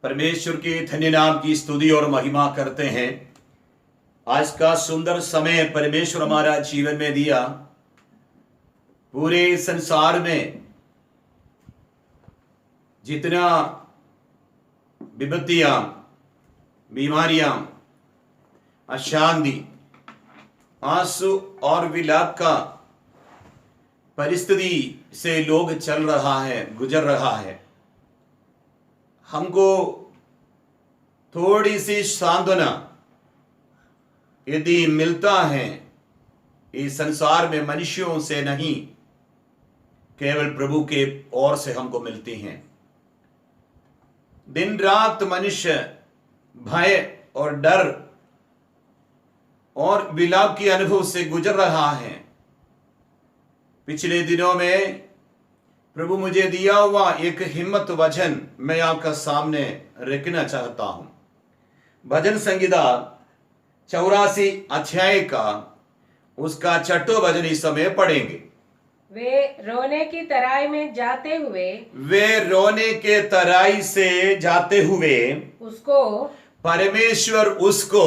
परमेश्वर के धन्य नाम की स्तुति और महिमा करते हैं। आज का सुंदर समय परमेश्वर हमारा जीवन में दिया। पूरे संसार में जितना विपत्तियां, बीमारियां, अशांति, आंसू और विलाप का परिस्थिति से लोग चल रहा है, गुजर रहा है, हमको थोड़ी सी सांत्वना यदि मिलता है, इस संसार में मनुष्यों से नहीं, केवल प्रभु के ओर से हमको मिलती हैं। दिन रात मनुष्य भय और डर और विलाप के अनुभव से गुजर रहा है। पिछले दिनों में प्रभु मुझे दिया हुआ एक हिम्मत वचन मैं आपका सामने रखना चाहता हूं। भजन संगीता 84 अध्याय का उसका 6वां भजन इस समय पढ़ेंगे। वे रोने की तराई में जाते हुए, वे रोने के तराई से जाते हुए उसको परमेश्वर उसको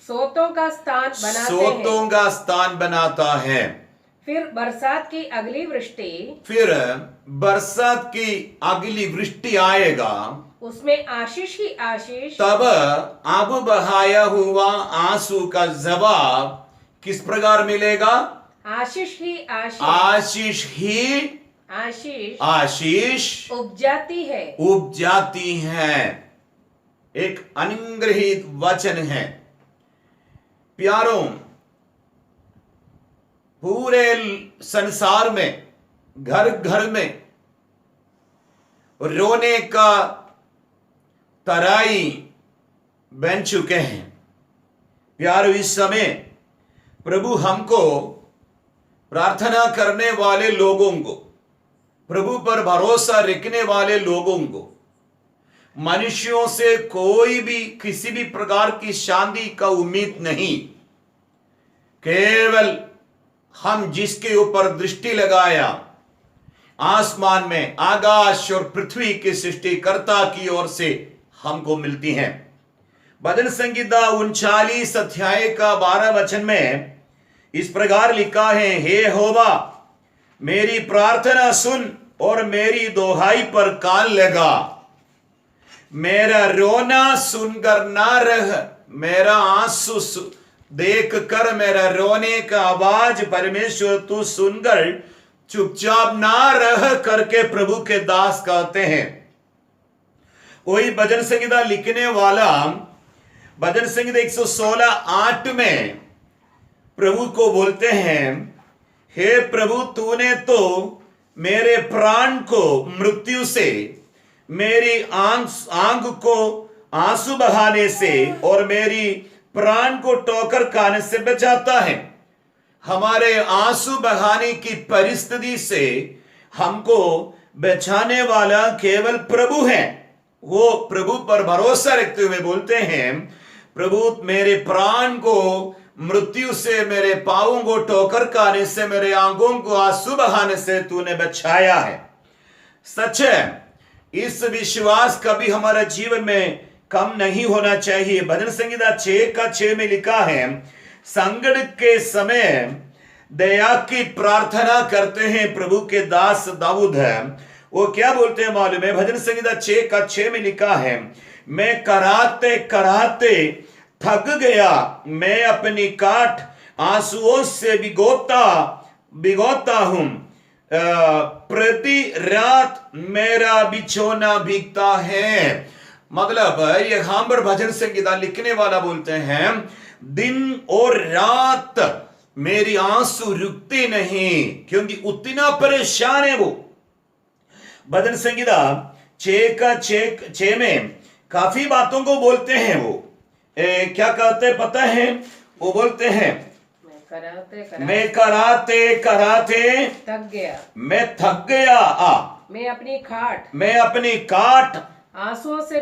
सोतों का स्थान बनाते हैं। सोतों का स्थान बनाता है। फिर बरसात की अगली वृष्टि, फिर बरसात की अगली वृष्टि आएगा, उसमें आशीष ही आशीष। तब अब बहाया हुआ आंसू का जवाब किस प्रकार मिलेगा? आशीष ही आशीष, आशीष ही आशीष आशीष उपजाती है। उपजाती है। एक अनुग्रहित वचन है। प्यारों, पूरे संसार में घर घर में रोने का तराई बन चुके हैं। प्यारों, इस समय प्रभु हमको प्रार्थना करने वाले लोगों को, प्रभु पर भरोसा रखने वाले लोगों को, मनुष्यों से कोई भी किसी भी प्रकार की शांति का उम्मीद नहीं। केवल हम जिसके ऊपर दृष्टि लगाया, आसमान में आकाश और पृथ्वी के सृष्टिकर्ता की ओर से हमको मिलती हैं। भजन संगीता 39 अध्याय का 12 वचन में इस प्रकार लिखा है, हे यहोवा, मेरी प्रार्थना सुन और मेरी दोहाई पर कान लगा। मेरा रोना सुनकर ना रह, मेरा आंसू देख कर मेरा रोने का आवाज परमेश्वर तू सुनकर चुपचाप ना रह करके प्रभु के दास कहते हैं। वही भजन संगीता लिखने वाला भजन संगीता 116:8 में प्रभु को बोलते हैं, हे प्रभु, तूने तो मेरे प्राण को मृत्यु से, मेरी आंख को आंसू बहाने से और मेरी प्राण को ठोकर खाने से बचाता है। हमारे आंसू बहाने की परिस्थिति से हमको बचाने वाला केवल प्रभु है। वो प्रभु पर भरोसा रखते हुए बोलते हैं, प्रभु, मेरे प्राण को मृत्यु से, मेरे पांवों को ठोकर खाने से, मेरे आंखों को आंसू बहाने से तूने बचाया है। सच है, इस विश्वास कभी हमारे जीवन में कम नहीं होना चाहिए। भजन संगीता 6:6 में लिखा है, संकट के समय दया की प्रार्थना करते हैं प्रभु के दास दाऊद है। वो क्या बोलते हैं मालूम है? भजन संगीता 6:6 में लिखा है, मैं कराते कराते थक गया, मैं अपनी काट आंसुओं से भिगोता हूं, प्रति रात मेरा बिछोना भीगता है। मतलब यहां पर भजन संगीता लिखने वाला बोलते हैं, दिन और रात मेरी आंसू रुकते नहीं, क्योंकि उतना परेशान है वो। भजन संगीता 6:6 में काफी बातों को बोलते हैं। वो क्या कहते पता है? वो बोलते हैं, मैं कराते कराते थक गया, मैं थक गया, मैं अपनी खाट आंसुओं से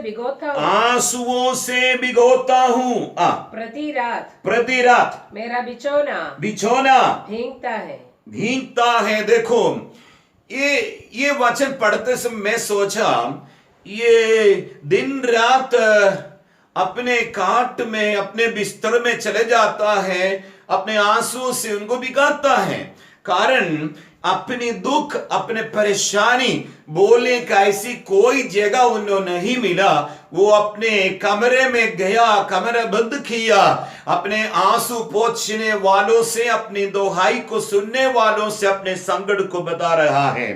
भिगोता हूँ, प्रति रात मेरा बिछौना भीगता है। देखो, ये वचन पढ़ते समय मैं सोचा ये दिन रात अपने काट में, अपने बिस्तर में चले जाता है, अपने आंसू से उनको भिगाता है। कारण अपनी दुख, अपने परेशानी बोलने का ऐसी कोई जगह उन्हें नहीं मिला। वो अपने कमरे में गया, कमरा बंद किया, अपने आंसू पोंछने वालों से, अपनी दोहाई को सुनने वालों से अपने संकट को बता रहा है।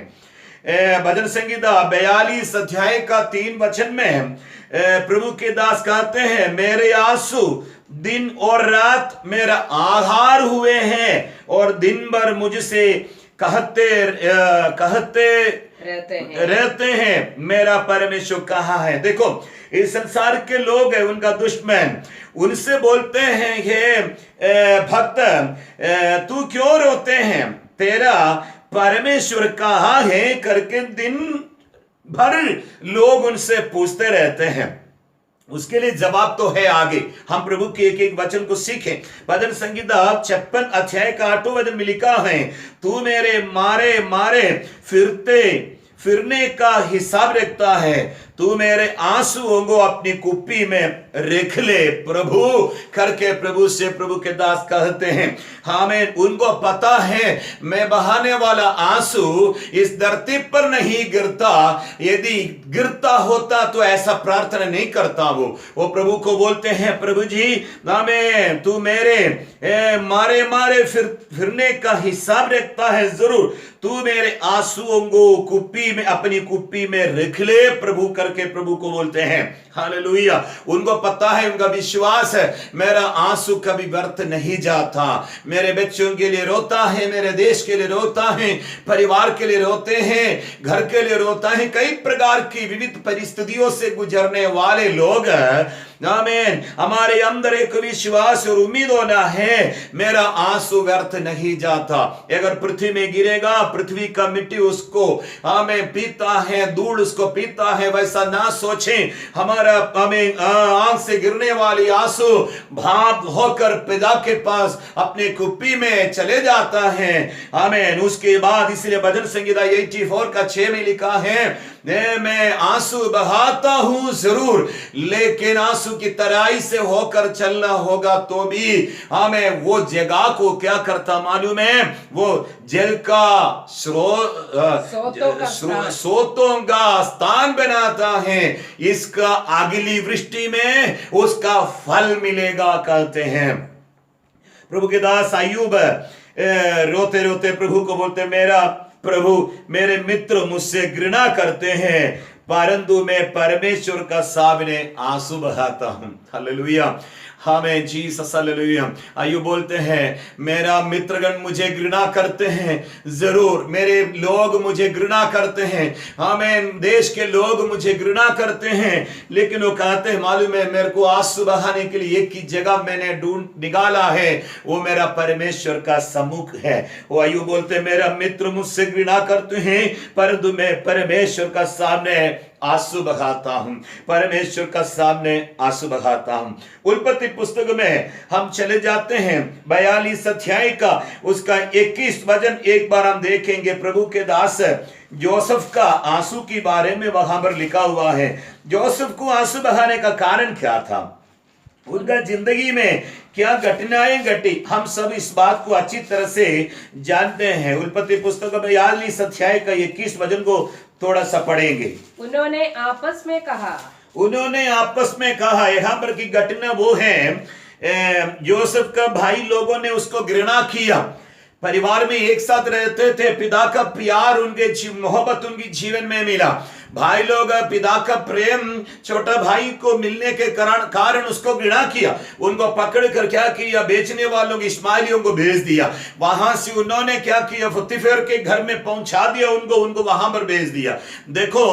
भजन संगीता 42 अध्याय का 3 वचन में प्रभु के दास कहते हैं, मेरे आंसू दिन और रात मेरा आहार हुए हैं और दिन भर मुझसे कहते रहते हैं, मेरा परमेश्वर कहाँ है। देखो, इस संसार के लोग हैं, उनका दुश्मन उनसे बोलते हैं, हे भक्त तू क्यों रोते हैं, तेरा परमेश्वर कहाँ है करके दिन भर लोग उनसे पूछते रहते हैं। उसके लिए जवाब तो है आगे। हम प्रभु के एक एक वचन को सीखें। भजन संगीता 56 अध्याय का 8 वचन में लिखा है, तू मेरे मारे मारे फिरने का हिसाब रखता है, तू मेरे आंसुओं को अपनी कुप्पी में रख ले प्रभु करके प्रभु से प्रभु के दास कहते हैं। हमें उनको पता है मैं बहाने वाला आंसू इस धरती पर नहीं गिरता, यदि गिरता होता तो ऐसा प्रार्थना नहीं करता। वो प्रभु को बोलते हैं, प्रभु जी हमें तू मेरे मारे मारे फिरने का हिसाब रखता है, जरूर तू मेरे आंसुओं को कुप्पी में, अपनी कुप्पी में रख ले प्रभु करके प्रभु को बोलते हैं। हालेलुया। उनको पता है, उनका विश्वास है, मेरा आंसू कभी व्यर्थ नहीं जाता। मेरे बच्चों के लिए रोता है, मेरे देश के लिए रोता है, परिवार के लिए रोते हैं, घर के लिए रोता है। कई प्रकार की विविध परिस्थितियों से गुजरने वाले लोग, आमीन, हमारे अंदर एक विश्वास और उम्मीद होना है, मेरा आंसू व्यर्थ नहीं जाता। अगर पृथ्वी में गिरेगा, पृथ्वी का मिट्टी उसको हमें पीता है, धूल उसको पीता है, वैसा ना सोचें। हमारा हमें आंख से गिरने वाली आंसू भाप होकर पिता के पास अपने कुप्पी में चले जाता है। आमीन। उसके बाद इसलिए भजन संगीता 84 का 6 में लिखा है, मैं आंसू बहाता हूं जरूर, लेकिन आंसू की तराई से होकर चलना होगा तो भी हमें वो जगह को क्या करता मालूम है, वो जल का सोतों का स्थान बनाता है। इसका अगली वृष्टि में उसका फल मिलेगा कहते हैं। प्रभु के दास अय्यूब रोते रोते प्रभु को बोलते, मेरा प्रभु मेरे मित्र मुझसे घृणा करते हैं, परंतु मैं परमेश्वर का सामने आंसू बहाता हूं। हालेलुया। हमें जीसस, हालेलुया। आयु बोलते हैं, मेरा मित्रगण मुझे घृणा करते हैं, जरूर मेरे लोग मुझे घृणा करते हैं, हमें देश के लोग मुझे घृणा करते हैं, लेकिन वो कहते हैं मालूम है, मेरे को आंसू बहाने के लिए एक ही जगह मैंने ढूंढ निकाला है, वो मेरा परमेश्वर का सम्मुख है। वो आयु बोलते, मेरा मित्र मुझसे घृणा करते हैं, परंतु मैं परमेश्वर का सामने आंसू बहाता हूं, परमेश्वर का सामने आंसू बहाता हूं। उत्पत्ति पुस्तक में हम चले जाते हैं 42 अध्याय का उसका 21 वचन एक बार हम देखेंगे। प्रभु के दास जोसेफ का आंसू के बारे में वहां पर लिखा हुआ है। जोसेफ को आंसू बहाने का कारण क्या था, उनका जिंदगी में क्या घटनाएं घटी, हम सब इस बात को अच्छी तरह से जानते हैं। उत्पत्ति पुस्तक में 42 अध्याय का 21 वचन को थोड़ा सा पढ़ेंगे। उन्होंने आपस में कहा, यहाँ पर की घटना वो है, जोसेफ का भाई लोगों ने उसको घृणा किया। परिवार में एक साथ रहते थे, पिता का प्यार उनके मोहब्बत उनकी जीवन में मिला। भाई लोग पिता का प्रेम छोटा भाई को मिलने के कारण उसको घृणा किया। उनको पकड़ कर क्या किया, बेचने वालों इस्माइलियों को भेज दिया। वहां से उन्होंने क्या किया, फुतीफेर के घर में पहुंचा दिया, उनको वहां पर भेज दिया। देखो,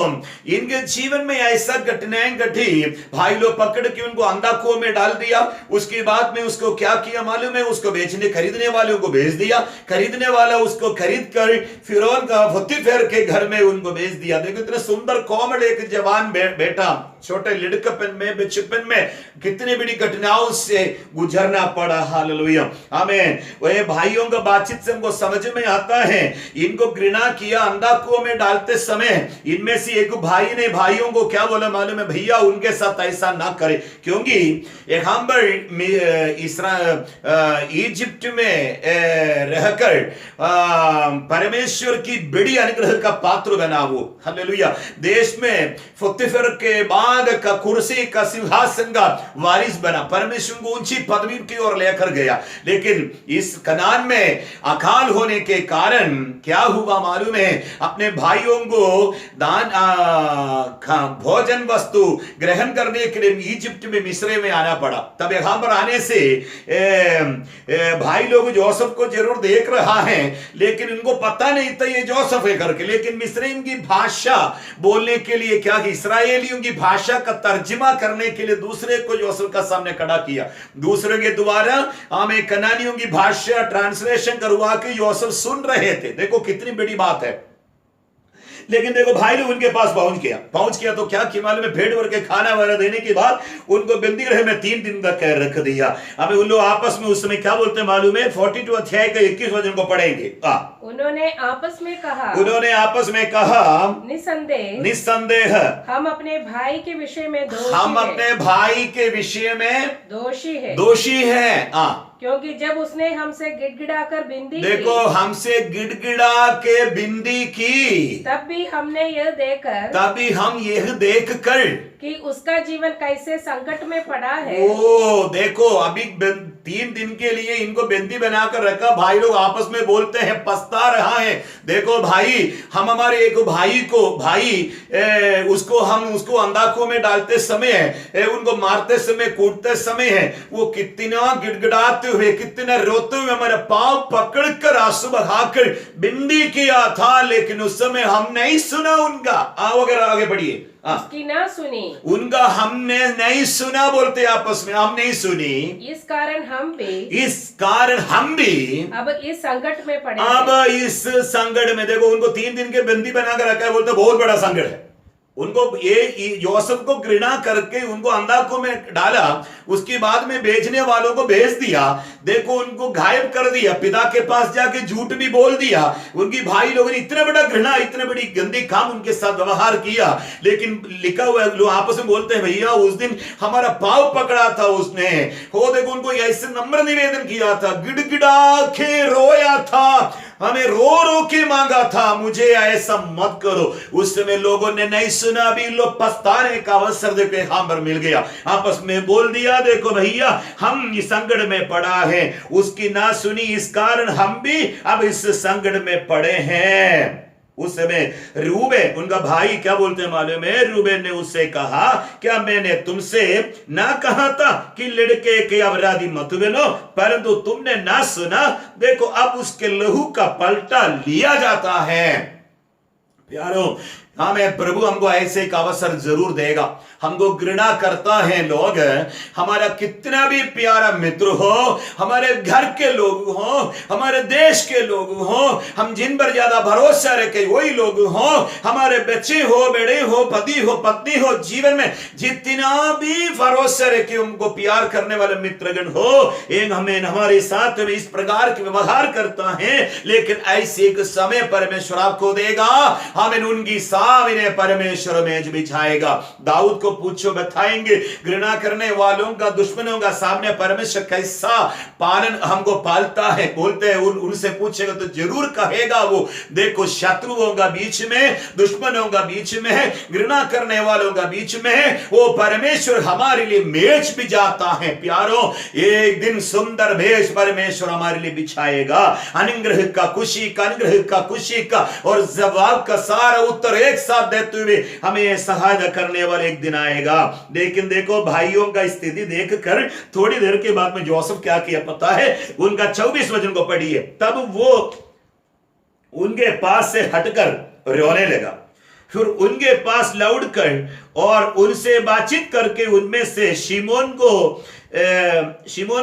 इनके जीवन में ऐसा घटनाएं घटी, भाई लोग पकड़ के उनको अंधा कुएं में डाल दिया। उसके बाद में उसको क्या किया मालूम है, उसको खरीदने वालों को भेज दिया। खरीदने वाला उसको खरीद कर फिरौन का फुतीफेर के घर में उनको भेज दिया। देखो, इतना सुंदर कोमल एक जवान बेटा, छोटे लड़कपन में, बचपन में कितनी बड़ी घटनाओं से गुजरना पड़ा। हालेलुया, आमीन। वह भाइयों का बातचीत से हमको समझ में आता है, इनको घृणा किया अंधा कुओं में डालते समय। इनमें से एक भाई ने भाइयों को क्या बोला मालूम है? भैया उनके साथ ऐसा ना करे, क्योंकि यहाँ पर इजिप्ट में रहकर परमेश्वर की बड़ी अनुग्रह का पात्र बना वो। हालेलुया। देश में फुत्तीफर के बाद का कुर्सी का सिंहासन का वारिस बना, परमेश्वर को ऊंची पदवी की ओर लेकर गया। लेकिन इस कनान में अकाल होने के कारण क्या हुआ मालूम है? अपने भाइयों को दान भोजन वस्तु ग्रहण करने के लिए इजिप्ट में, मिस्र में आना पड़ा। तब यहां पर आने से भाई लोग जोसेफ को जरूर देख रहा है, लेकिन उनको पता नहीं था ये जोसेफ है करके। लेकिन मिस्रईम की भाषा बोलने के लिए क्या कि इस्राएलियों की भाषा का तर्जुमा करने के लिए दूसरे को जोसेफ का सामने खड़ा किया। दूसरे के द्वारा हमें कनानियों की भाषा ट्रांसलेशन करवा के जोसेफ सुन रहे थे। देखो कितनी बड़ी बात है। लेकिन देखो भाई लोग उनके पास पहुंच गया तो क्या कि मालूम है? पेट भर के खाना वाला देने के बाद उनको बंदी गृह में 3 दिन तक रख दिया। हमें उन लोग आपस में उस समय क्या बोलते हैं मालूम है? 42 अध्याय का 21 वचन को पढ़ेंगे। उन्होंने आपस में कहा, निसंदेह हम अपने भाई के विषय में दोषी है। क्योंकि जब उसने हमसे गिड़गिड़ा कर बिंदी देखो हमसे गिड़गिड़ा के बिंदी की, तभी हम यह देखकर कि उसका जीवन कैसे संकट में पड़ा है। ओ देखो, अभी 3 दिन के लिए इनको बंदी बनाकर रखा। भाई लोग आपस में बोलते हैं, पछता रहा है। देखो भाई, हम हमारे एक भाई को उसको अंधाखों में डालते समय, उनको मारते समय, कूटते समय है, वो कितना गिड़गिड़ाते हुए, कितना रोते हुए हमारे पांव पकड़कर आंसू बहाकर बिंदी किया था। लेकिन उस समय हम नहीं सुना उनका। अगर आगे बढ़िए। उसकी ना सुनी, उनका हमने नहीं सुना, बोलते आपस में, हम नहीं सुनी। इस कारण हम भी अब इस संकट में पड़े। अब इस संकट में देखो, उनको 3 दिन के बंदी बनाकर रखा है। बोलते बहुत बड़ा संकट है। उनको ये योसेफ को घृणा करके उनको अंधाखों में डाला, उसके बाद में बेचने वालों को भेज दिया। देखो उनको गायब कर दिया, पिता के पास जाके झूठ भी बोल दिया। उनकी भाई लोगों ने इतना बड़ा घृणा, इतने बड़ी गंदी काम उनके साथ व्यवहार किया। लेकिन लिखा हुआ है, लोग आपस में बोलते हैं, भैया उस दिन हमारा पाव पकड़ा था उसने। हो देखो उनको ऐसे नम्र निवेदन किया था, गिड़गिड़ा के रोया था, हमें रो रो के मांगा था, मुझे ऐसा मत करो। उस समय लोगों ने नहीं सुना। अभी लोग पछताने का अवसर देखो यहां पर मिल गया। आपस में बोल दिया, देखो भैया हम इस संकट में पड़ा है, उसकी ना सुनी, इस कारण हम भी अब इस संकट में पड़े हैं। उस समय रूबेन, उनका भाई, क्या बोलते हैं मालूम है? रूबेन ने उससे कहा, क्या मैंने तुमसे ना कहा था कि लड़के के अपराधी मत बनो? परंतु तुमने ना सुना। देखो अब उसके लहू का पलटा लिया जाता है। प्यारो, हमें प्रभु हमको ऐसे एक अवसर जरूर देगा। हमको घृणा करता है लोग, हमारा कितना भी प्यारा मित्र हो, हमारे घर के लोग हो, हमारे देश के लोग हो, हम जिन पर ज्यादा भरोसा रखे वही लोग हो, हमारे बच्चे हो, बेटे हो, पति हो, पत्नी हो, जीवन में जितना भी भरोसा रखे उनको प्यार करने वाले मित्रगण हो, एक हमें हमारे साथ में इस प्रकार के व्यवहार करता है। लेकिन ऐसे एक समय परमेश्वर आपको देगा, हमें उनकी सामने परमेश्वर मेज बिछाएगा। दाऊद को पूछो, बताएंगे घृणा करने वालों का, दुश्मनों का सामने परमेश्वर कैसा पालन हमको पालता है। बोलते हैं उनसे पूछेगा तो जरूर कहेगा वो, देखो शत्रुओं का बीच में, दुश्मनों का बीच में, घृणा करने वालों का बीच में वो परमेश्वर हमारे लिए मेज भी जाता है। प्यारो, एक दिन सुंदर मेज परमेश्वर हमारे लिए बिछाएगा। अनुग्रह का, खुशी का, अनुग्रह का, खुशी का और जवाब का सारा उत्तर एक साथ देते हुए हमें सहायता करने वाला एक दिन आएगा। लेकिन देखो भाइयों का स्थिति देखकर थोड़ी देर के बाद में जोसेफ क्या किया पता है? उनका 24 वचन को पढ़िए। तब वो उनके पास से हटकर रोने लगा, फिर उनके पास लौटकर और उनसे बातचीत करके उनमें से शिमोन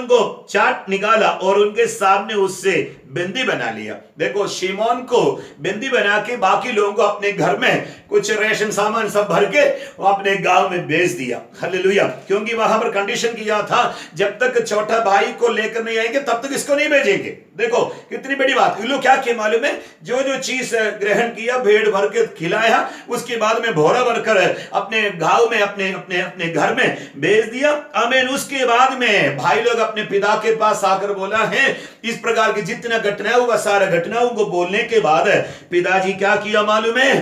को चाट निकाला और उनके सामने उससे बंदी बना लिया। देखो, शिमोन को बंदी बना के बाकी लोगों को अपने घर में कुछ रेशन सामान सब भर के वो अपने गांव में भेज दिया। हालेलुया। क्योंकि वहां पर कंडीशन किया था, जब तक छोटा भाई को लेकर नहीं आएंगे तब तक इसको नहीं भेजेंगे। देखो कितनी बड़ी बात। ये लोग क्या किया मालूम है? जो जो चीज ग्रहण किया, भेड़ भर के खिलाया, उसके बाद में भोरा भरकर अपने गांव में अपने घर में भेज दिया। आमीन। उसके बाद में भाई लोग अपने पिता के पास आकर बोला है, इस प्रकार की जितना घटना हुआ सारा घटनाओं को बोलने के बाद पिताजी क्या किया मालूम है?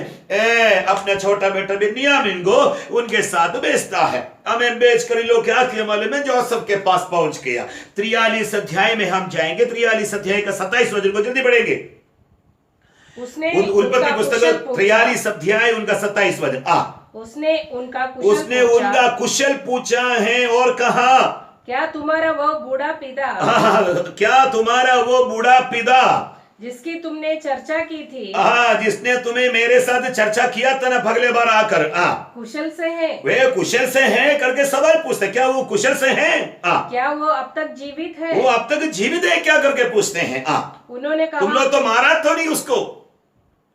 अपना छोटा बेटा बिन्यामीन को उनके साथ भेजता है। हमें बेच कर लोग क्या किया मालूम है? जोसेफ के पास पहुंच गया। 43 अध्याय में हम जाएंगे। 43 अध्याय का 27 वचन को जल्दी पढ़ेंगे। उसने उत्पत्ति पुस्तक 43 अध्याय उनका 27 वचन। उसने उनका कुशल पूछा है और कहा, क्या तुम्हारा वो बूढ़ा पिता क्या तुम्हारा वो बूढ़ा पिता जिसकी तुमने चर्चा की थी, जिसने तुम्हें मेरे साथ चर्चा किया था ना अगले बार आकर, कुशल से है? वे कुशल से हैं करके सवाल पूछते, क्या वो कुशल से हैं? क्या वो अब तक जीवित है? वो अब तक जीवित है क्या करके पूछते हैं। उन्होंने कहा, तुम लोग तो मारा तो नहीं उसको,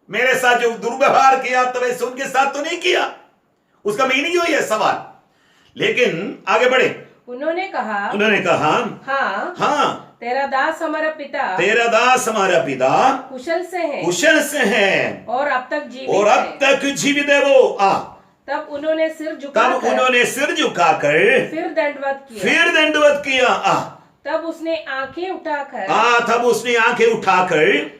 मेरे साथ जो दुर्व्यवहार किया तो वैसे उनके साथ तो नहीं किया। उसका मीनिंग वही है सवाल। लेकिन आगे बढ़े। उन्होंने कहा हाँ, तेरा दास हमारा पिता कुशल से है और अब तक जीवित है वो। तब उन्होंने सिर झुकाकर फिर दंडवत किया। तब उसने आंखें उठाकर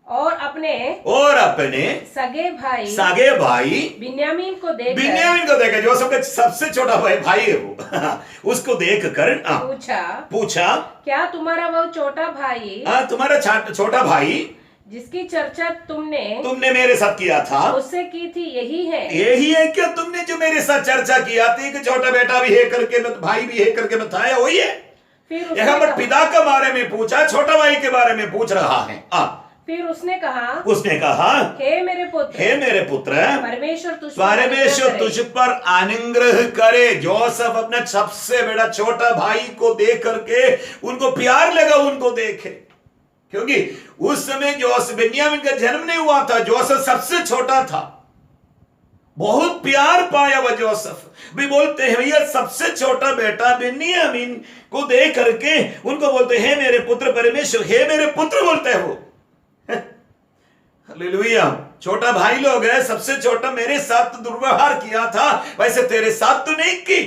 और अपने सगे भाई बिन्यामीन को देखा, जो सबसे छोटा भाई है वो उसको देखकर पूछा, क्या तुम्हारा वो छोटा भाई जिसकी चर्चा तुमने मेरे साथ किया था, उससे की थी, यही है क्या तुमने जो मेरे साथ चर्चा किया थी कि छोटा बेटा भी है करके, भाई भी है करके बताया, वही है। यहाँ पर पिता के बारे में पूछा, छोटा भाई के बारे में पूछ रहा है। फिर उसने कहा, हे मेरे पुत्र, परमेश्वर तुझ पर अनुग्रह करे। जोसेफ अपना सबसे बड़ा छोटा भाई को देख करके उनको प्यार लगा, उनको देखे, क्योंकि उस समय जोसेफ बिन्यामीन का जन्म नहीं हुआ था, जोसेफ सबसे छोटा था। बहुत प्यार पाया वह जोसेफ भी। बोलते हैं भैया सबसे छोटा बेटा बिन्यामीन को देख करके उनको बोलते हैं मेरे पुत्र परमेश्वर, हे मेरे पुत्र बोलते हैं वो। हालेलुया। छोटा भाई लोग है, सबसे छोटा, मेरे साथ तो दुर्व्यवहार किया था, वैसे तेरे साथ तो नहीं की।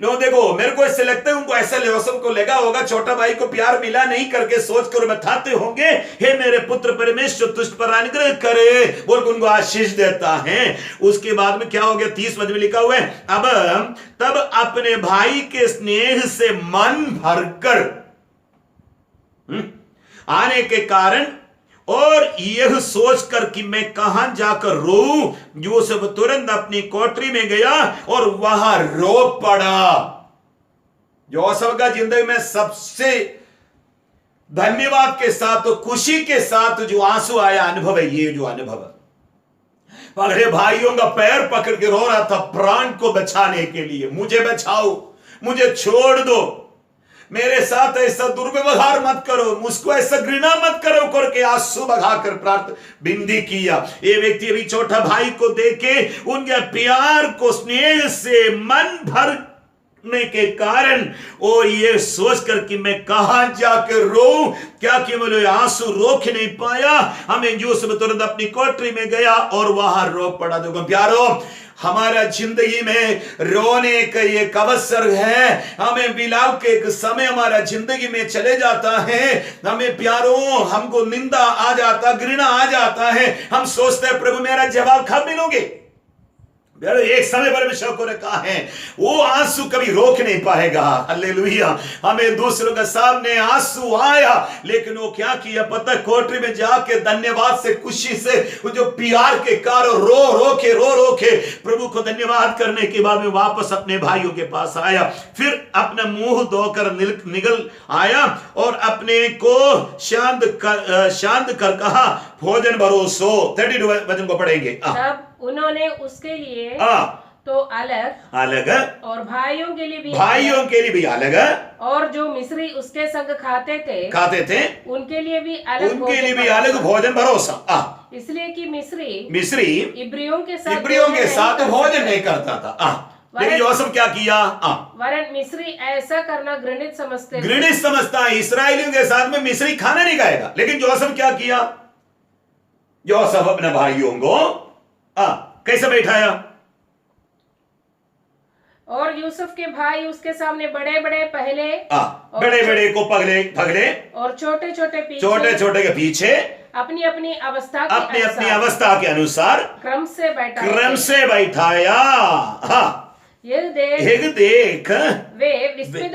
लो देखो, मेरे को ऐसे लगता है उनको ऐसा जोसेफ को लगा होगा छोटा भाई को प्यार मिला नहीं करके सोच कर बताते होंगे, हे मेरे पुत्र परमेश्वर तुझ पर अनुग्रह करे बोल के उनको आशीष देता है। उसके बाद में क्या हो गया? 30 वचन में लिखा हुआ है, तब अपने भाई के स्नेह से मन भरकर आने के कारण और यह सोचकर कि मैं कहां जाकर रोऊं, यूसुफ तुरंत अपनी कोठरी में गया और वहां रो पड़ा। यूसुफ का जिंदगी में सबसे धन्यवाद के साथ तो खुशी के साथ जो आंसू आया अनुभव है, ये जो अनुभव है। अगले भाइयों का पैर पकड़ के रो रहा था प्राण को बचाने के लिए, मुझे बचाओ, मुझे छोड़ दो, मेरे साथ ऐसा दुर्व्यवहार मत करो, मुझको ऐसा घृणा मत करो करके आंसू बहाकर प्रार्थना बिंदी किया। ये व्यक्ति अभी छोटा भाई को देखे उनके प्यार को स्नेह से मन भरने के कारण वो ये सोचकर कि मैं कहां जाकर रोऊं, क्या कि मैं आंसू रोक नहीं पाया। हमें यूसुफ तुरंत अपनी कोठरी में गया और वहां रो पड़ा। देखो प्यारो, हमारा जिंदगी में रोने का एक अवसर है, हमें विलाप के एक समय हमारा जिंदगी में चले जाता है। हमें प्यारों, हमको निंदा आ जाता, घृणा आ जाता है, हम सोचते हैं प्रभु मेरा जवाब कब मिलोगे। एक समय परमेश्वर ने कहा है वो आंसू कभी रोक नहीं पाएगा। हालेलुया। हमें दूसरों के सामने आंसू आया, लेकिन वो क्या किया पता, कोठरी में जाके धन्यवाद से, खुशी से, जो प्यार के कारण रो के प्रभु को धन्यवाद करने के बाद में वापस अपने भाइयों के पास आया। फिर अपना मुंह धोकर निकल आया और अपने को शांत कर कहा भोजन भरोसो। 32 वचन को पढ़ेंगे। उन्होंने उसके लिए तो अलग, अलग, और भाइयों के लिए भी भाइयों के लिए भी अलग, और जो मिस्री उसके संग खाते थे उनके लिए भी अलग भोजन भरोसा। इसलिए कि मिस्री मिस्री इब्रियों के साथ भोजन नहीं करता था। लेकिन योसेफ क्या किया? वरन मिस्री ऐसा करना घृणित समझता है। इस्राएलियों के साथ में मिस्री खाना नहीं खाएगा। लेकिन योसेफ क्या किया? योसेफ अपने भाइयों को कैसे बैठाया? और यूसुफ के भाई उसके सामने बड़े बड़े पहले, बड़े बड़े को पगले, और छोटे छोटे के पीछे अपनी अपनी अवस्था के अनुसार क्रम से बैठाया। यह देख वे विस्मित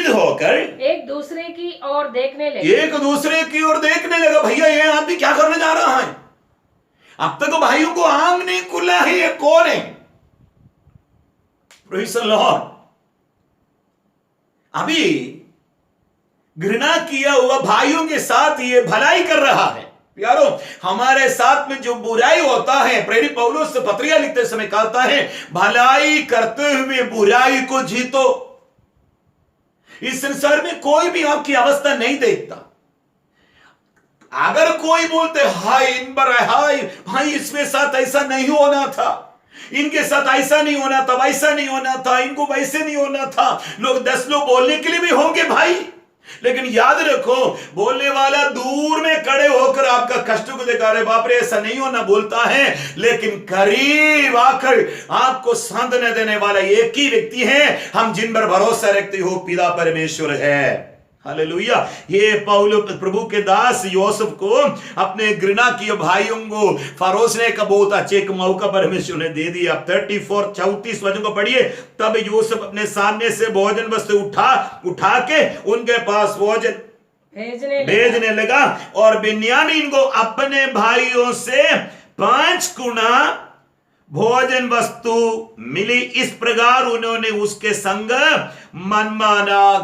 होकर एक दूसरे की ओर देखने लगा। भैया ये आदमी क्या करने जा रहा है? अब तक भाइयों को आंग नहीं खुला है, ये कौन है? Praise the Lord। अभी घृणा किया हुआ भाइयों के साथ ये भलाई कर रहा है। प्यारो, हमारे साथ में जो बुराई होता है, प्रेरित पौलुस पत्रिया लिखते समय कहता है, भलाई करते हुए बुराई को जीतो। इस संसार में कोई भी आपकी अवस्था नहीं देखता। अगर कोई बोलते हाय भाई इसमें साथ ऐसा नहीं होना था, इनके साथ ऐसा नहीं होना था, वैसा नहीं होना था, इनको वैसे नहीं होना था, लोग 10 लोग बोलने के लिए भी होंगे भाई। लेकिन याद रखो, बोलने वाला दूर में खड़े होकर आपका कष्ट को देखा, अरे बाप रे ऐसा नहीं होना बोलता है, लेकिन करीब आकर आपको सांत्वना देने वाला एक ही व्यक्ति है, हम जिन पर भरोसा रखते हो, पिता परमेश्वर है। हालेलुया। ये पौलुस प्रभु के दास योसेफ को अपने घृणा किए भाइयों को फरोसने का बहुत अच्छे एक मौका परमेश्वर ने दे दिया। 34 वचन को पढ़िए। तब योसेफ अपने सामने से भोजन वस्तु उठा के उनके पास भोजन भेजने लगा, और बिन्यामीन को अपने भाइयों से 5 गुना भोजन वस्तु मिली। इस प्रकार उन्होंने उसके संग मनमाना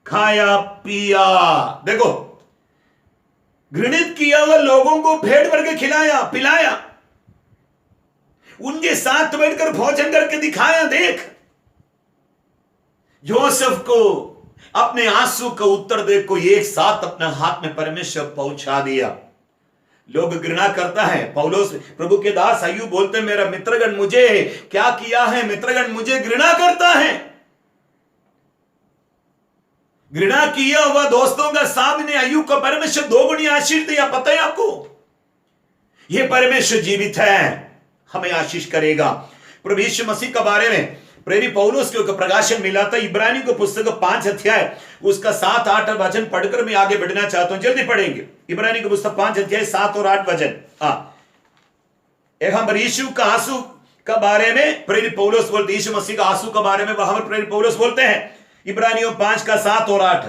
खाया पिया। देखो, घृणित किया हुआ लोगों को पेट भर के खिलाया पिलाया, उनके साथ बैठकर भोजन करके दिखाया। देख, योसेफ को अपने आंसू का उत्तर देख को एक साथ अपने हाथ में परमेश्वर पहुंचा दिया। लोग घृणा करता है। पौलुस प्रभु के दास अय्यूब बोलते, मेरा मित्रगण मुझे क्या किया है? मित्रगण मुझे घृणा करता है। घृणा किया हुआ दोस्तों का सामने अय्यूब को परमेश्वर 2 गुनी आशीष दिया। पता है आपको, यह परमेश्वर जीवित है, हमें आशीष करेगा। प्रभु यीशु मसीह के बारे में प्रेरित पौलुस को प्रकाशन मिला था। इब्रानी को पुस्तक 5 अध्याय उसका 7-8 वचन पढ़कर मैं आगे बढ़ना चाहता हूं। जल्दी पढ़ेंगे। इब्रानी को पुस्तक 5 अध्याय 7 और 8 वचन। एक हम यीशु का आंसू का बारे में प्रेरित पौलुस बोलते, यीशु मसीह का आंसू के बारे में वहां पर प्रेरित पौलुस बोलते हैं। इब्रानियों 5 का 7 और 8।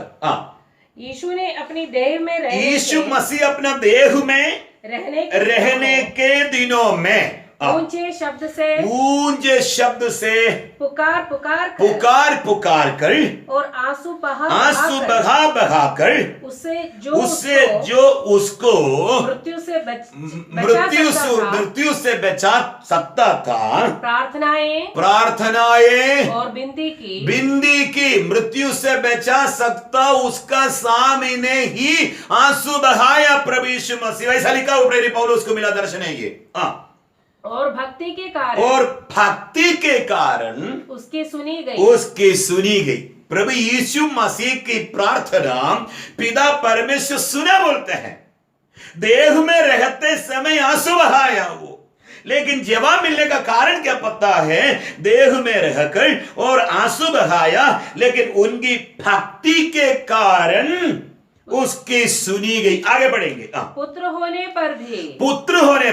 यीशु ने अपनी देह में यीशु मसीह अपना देह में रहने के दिनों में ऊंचे शब्द से पुकार कर और आंसू बहा कर उससे जो उसको मृत्यु से बचा सकता था, प्रार्थनाएं और बिंदी की मृत्यु से बचा सकता उसका सामने ही आंसू बहाया प्रभु यीशु मसीह। ऐसा लिखा हुआ प्रेरित पौलुस को मिला दर्शन है ये। और भक्ति के कारण उसकी सुनी गई। प्रभु यीशु मसीह की प्रार्थना पिता परमेश्वर सुना बोलते हैं। देह में रहते समय आंसू बहाया वो, लेकिन जवाब मिलने का कारण क्या पता है? देह में रहकर और आंसू बहाया, लेकिन उनकी भक्ति के कारण उसकी सुनी गई। आगे बढ़ेंगे। पुत्र होने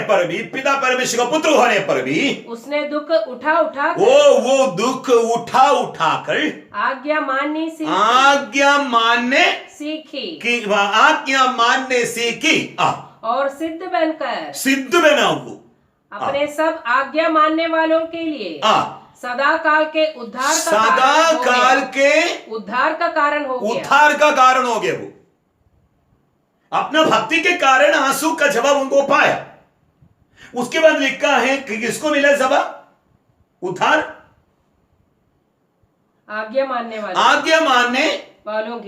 पर भी पिता परमेश्वर का पुत्र होने पर भी उसने दुख उठा वो दुख उठा कर आज्ञा मानने सीखी और सिद्ध बना वो अपने सब आज्ञा मानने वालों के लिए सदा काल के उद्धार का कारण हो गया। वो अपना भक्ति के कारण आंसू का जवाब उनको पाया। उसके बाद लिखा है कि किसको मिला सभा? उद्धार आज्ञा मानने वालों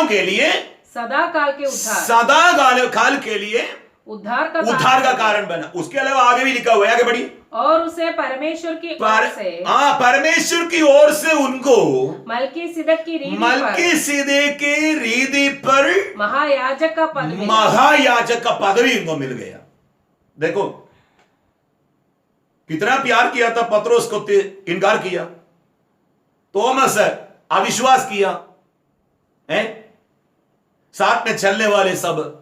के लिए सदा काल के उद्धार, सदा काल के लिए उद्धार का कारण बना। उसके अलावा आगे भी लिखा हुआ है, आगे बढ़ी। और उसे परमेश्वर की ओर से, परमेश्वर की ओर से उनको मलकीसिदक की रीति पर महायाजक का पदवी उनको मिल गया। देखो कितना प्यार किया था पतरोस को, इनकार किया। तोमस अविश्वास किया है, साथ में चलने वाले सब,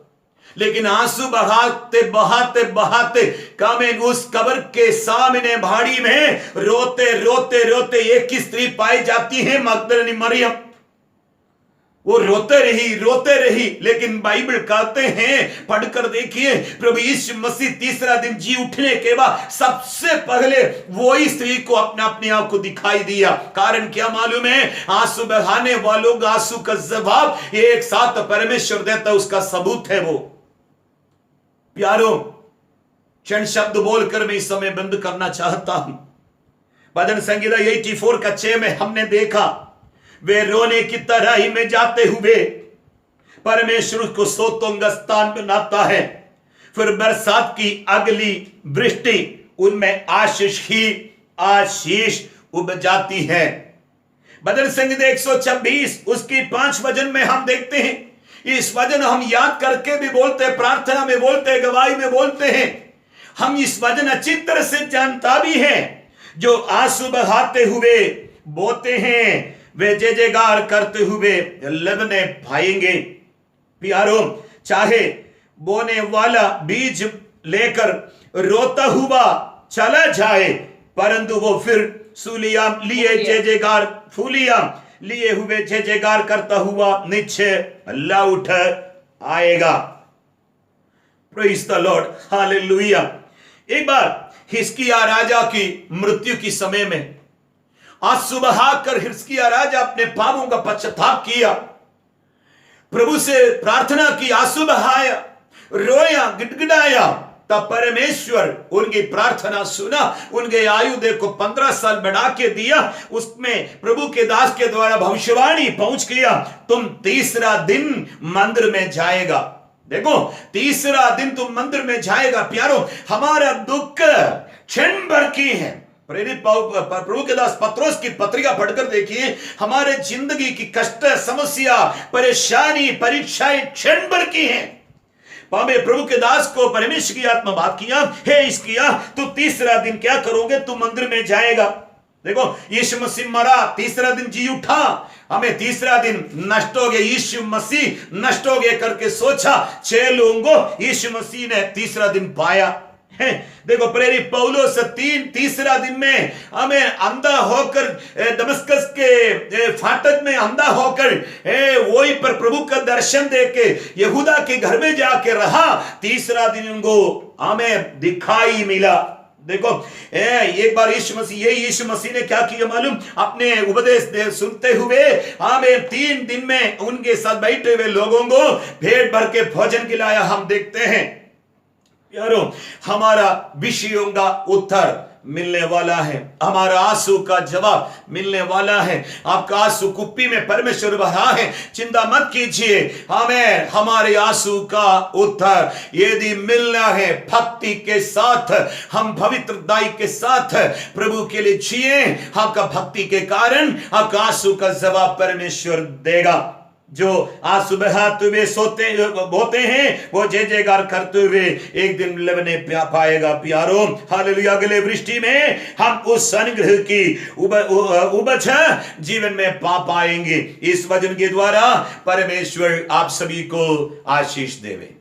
लेकिन आंसू बहाते बहाते बहाते कामें उस कब्र के सामने भाड़ी में रोते रोते रोते एक ही स्त्री पाई जाती है, मगदलिनी मरियम। वो रोते रही, लेकिन बाइबल कहते हैं, पढ़कर देखिए, प्रभु यीशु मसीह तीसरा दिन जी उठने के बाद सबसे पहले वही स्त्री को अपने आप को दिखाई दिया। कारण क्या मालूम है? आंसू बहाने वालों का आंसू का जवाब एक साथ परमेश्वर देता, उसका सबूत है वो। प्यारो, क्षण शब्द बोलकर मैं इस समय बंद करना चाहता हूं। भजन संगीता 84 का 6 में हमने देखा, वे रोने की तराई में जाते हुए परमेश्वर को सोतों का स्थान बनाता है, फिर बरसात की अगली वृष्टि उनमें आशीष उब जाती है। भजन संगीता 126 उसकी 5 वचन में हम देखते हैं। इस वचन हम याद करके भी बोलते हैं, प्रार्थना में बोलते हैं, गवाही में बोलते हैं। हम इस वचन अच्छी तरह से जानता भी है, जो आंसू बहाते हुए बोते हैं वे जय जयकार करते हुए लवने पाएंगे। प्यारो, चाहे बोने वाला बीज लेकर रोता हुआ चला जाए, परंतु वो फिर सूलियां लिए जय जयकार, फूलियां लिए हुए जय जयकार करता हुआ निश्चय लौट आएगा। Praise the Lord, hallelujah. एक बार हिजकिय्याह राजा की मृत्यु के समय में आंसू बहाकर हिजकिय्याह राजा अपने पापों का पश्चाताप किया, प्रभु से प्रार्थना की, आंसू बहाया, रोया, गिड़गिड़ाया। तब परमेश्वर उनकी प्रार्थना सुना, उनके आयु देखो 15 साल बढ़ा के दिया। उसमें प्रभु के दास के द्वारा भविष्यवाणी पहुंच गया, तुम तीसरा दिन मंदिर में जाएगा। देखो, तीसरा दिन तुम मंदिर में जाएगा। प्यारो, हमारा दुख क्षण भर की है। प्रेरित प्रभु के दास पत्रोस की पत्रिका पढ़कर देखिए, हमारे जिंदगी की कष्ट, समस्या, परेशानी, परीक्षाएं क्षण भर की हैं। पापे प्रभु के दास को परमेश्वर की आत्मा बात किया, हे हिजकिय्याह, तू तीसरा दिन क्या करोगे? तू मंदिर में जाएगा। देखो, यीशु मसीह मरा, तीसरा दिन जी उठा, हमें तीसरा दिन नष्ट हो गया, यीशु मसीह नष्ट हो गया करके सोचा। 6 लोगों को यीशु मसीह ने तीसरा दिन पाया है। देखो, प्रेरित पौलुस तीसरा दिन में हमें अंधा होकर दमिश्क के फाटक में अंधा होकर वही पर प्रभु का दर्शन देके यहूदा के घर में जाके रहा। तीसरा दिन उनको हमें दिखाई मिला। देखो, एक बार यीशु मसीह ने क्या किया मालूम? अपने उपदेश सुनते हुए हमें 3 दिन में उनके साथ बैठे हुए लोगों को पेट भर के भोजन खिलाया। हम देखते हैं यारो, हमारा विषयों का उत्तर मिलने वाला है, हमारा आंसू का जवाब मिलने वाला है। आपका आंसू कुप्पी में परमेश्वर भरा है, चिंता मत कीजिए, हमें हमारे आंसू का उत्तर यदि मिलना है भक्ति के साथ, हम पवित्रताई के साथ प्रभु के लिए जिए, आपका भक्ति के कारण आपका आंसू का जवाब परमेश्वर देगा। जो आंसू बहाते हुए बोते हैं, वो जय जयकार करते हुए एक दिन लवने पाएगा। प्यारो, हालेलुया। अगले वृष्टि में हम उस अनुग्रह की उपज जीवन में पा पाएंगे। इस वचन के द्वारा परमेश्वर आप सभी को आशीष देवे।